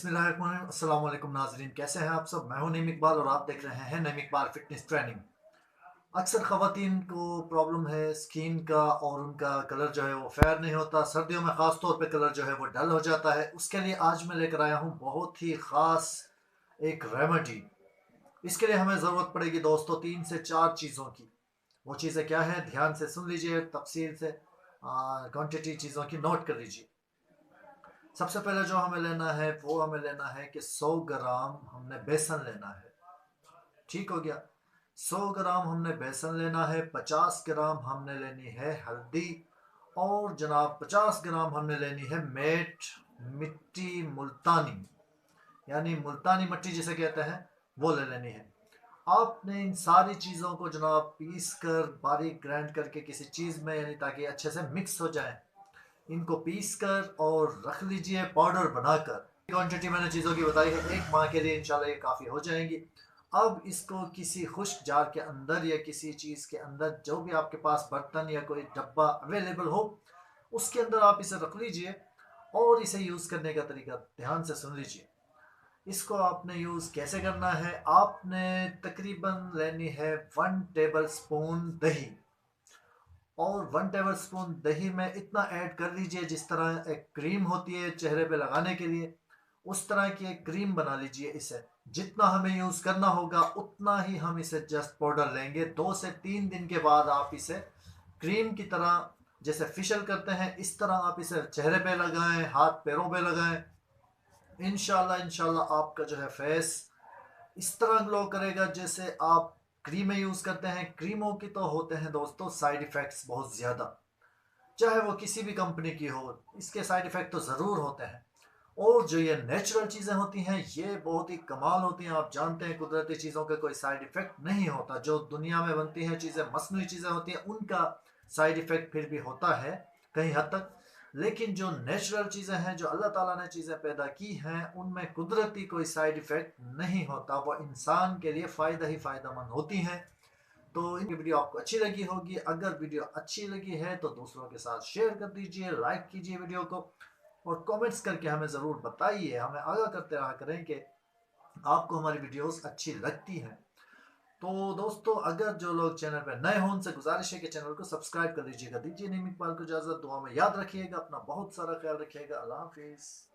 बिस्मिल्लाहिर्रहमानिर्रहीम। अस्सलाम वालेकुम नाज़रीन, कैसे हैं आप सब। मैं हूं नईम इकबाल और आप देख रहे हैं नईम इकबाल फिटनेस ट्रेनिंग। अक्सर ख़वातीन को प्रॉब्लम है स्किन का और उनका कलर जो है वो फेयर नहीं होता। सर्दियों में ख़ास तौर पे कलर जो है वो डल हो जाता है। उसके लिए आज मैं लेकर आया हूँ बहुत ही ख़ास एक रेमेडी। इसके लिए हमें ज़रूरत पड़ेगी दोस्तों 3 से 4 चीज़ों की। वो चीज़ें क्या है, ध्यान से सुन लीजिए, तफसील से क्वान्टिटी चीज़ों की नोट कर लीजिए। सबसे पहले जो हमें लेना है वो हमें लेना है कि 100 ग्राम हमने बेसन लेना है। ठीक हो गया। 100 ग्राम हमने बेसन लेना है। 50 ग्राम हमने लेनी है हल्दी। और जनाब 50 ग्राम हमने लेनी है मेट मिट्टी मुल्तानी, यानी मुल्तानी मिट्टी जिसे कहते हैं वो ले लेनी है। आपने इन सारी चीज़ों को जनाब पीस कर बारीक ग्राइंड करके किसी चीज़ में, यानी ताकि अच्छे से मिक्स हो जाए, इनको पीस कर और रख लीजिए पाउडर बनाकर। क्वांटिटी मैंने चीज़ों की बताई है, एक माह के लिए इंशाल्लाह ये काफ़ी हो जाएंगी। अब इसको किसी खुश्क जार के अंदर या किसी चीज़ के अंदर, जो भी आपके पास बर्तन या कोई डब्बा अवेलेबल हो, उसके अंदर आप इसे रख लीजिए। और इसे यूज़ करने का तरीका ध्यान से सुन लीजिए। इसको आपने यूज़ कैसे करना है, आपने तकरीबन लेनी है 1 टेबल स्पून दही। और 1 टेबल स्पून दही में इतना ऐड कर लीजिए जिस तरह एक क्रीम होती है चेहरे पे लगाने के लिए, उस तरह की एक क्रीम बना लीजिए। इसे जितना हमें यूज़ करना होगा उतना ही हम इसे जस्ट पाउडर लेंगे। 2 से 3 दिन के बाद आप इसे क्रीम की तरह, जैसे फेशियल करते हैं इस तरह आप इसे चेहरे पे लगाएं, हाथ पैरों पे लगाएं। इंशाल्लाह इंशाल्लाह आपका जो है फेस इस तरह ग्लो करेगा जैसे आप क्रीमें यूज़ करते हैं। क्रीमों की तो होते हैं दोस्तों साइड इफ़ेक्ट्स बहुत ज़्यादा, चाहे वो किसी भी कंपनी की हो, इसके साइड इफ़ेक्ट तो ज़रूर होते हैं। और जो ये नेचुरल चीज़ें होती हैं ये बहुत ही कमाल होती हैं। आप जानते हैं कुदरती चीज़ों का कोई साइड इफ़ेक्ट नहीं होता। जो दुनिया में बनती हैं चीज़ें, मसनूई चीज़ें होती हैं, उनका साइड इफ़ेक्ट फिर भी होता है कहीं हद तक। लेकिन जो नेचुरल चीज़ें हैं, जो अल्लाह ताला ने चीज़ें पैदा की हैं, उनमें कुदरती कोई साइड इफ़ेक्ट नहीं होता। वो इंसान के लिए फ़ायदा ही फ़ायदेमंद होती हैं। तो इनकी वीडियो आपको अच्छी लगी होगी। अगर वीडियो अच्छी लगी है तो दूसरों के साथ शेयर कर दीजिए, लाइक कीजिए वीडियो को, और कमेंट्स करके हमें ज़रूर बताइए, हमें आगाह करते रहा करें कि आपको हमारी वीडियोस अच्छी लगती हैं। तो दोस्तों, अगर जो लोग चैनल पर नए हों उनसे गुजारिश है कि चैनल को सब्सक्राइब कर लीजिएगा। दीजिए नईम इकबाल को इजाज़त। दुआ में याद रखिएगा, अपना बहुत सारा ख्याल रखिएगा। अल्लाह हाफिज़।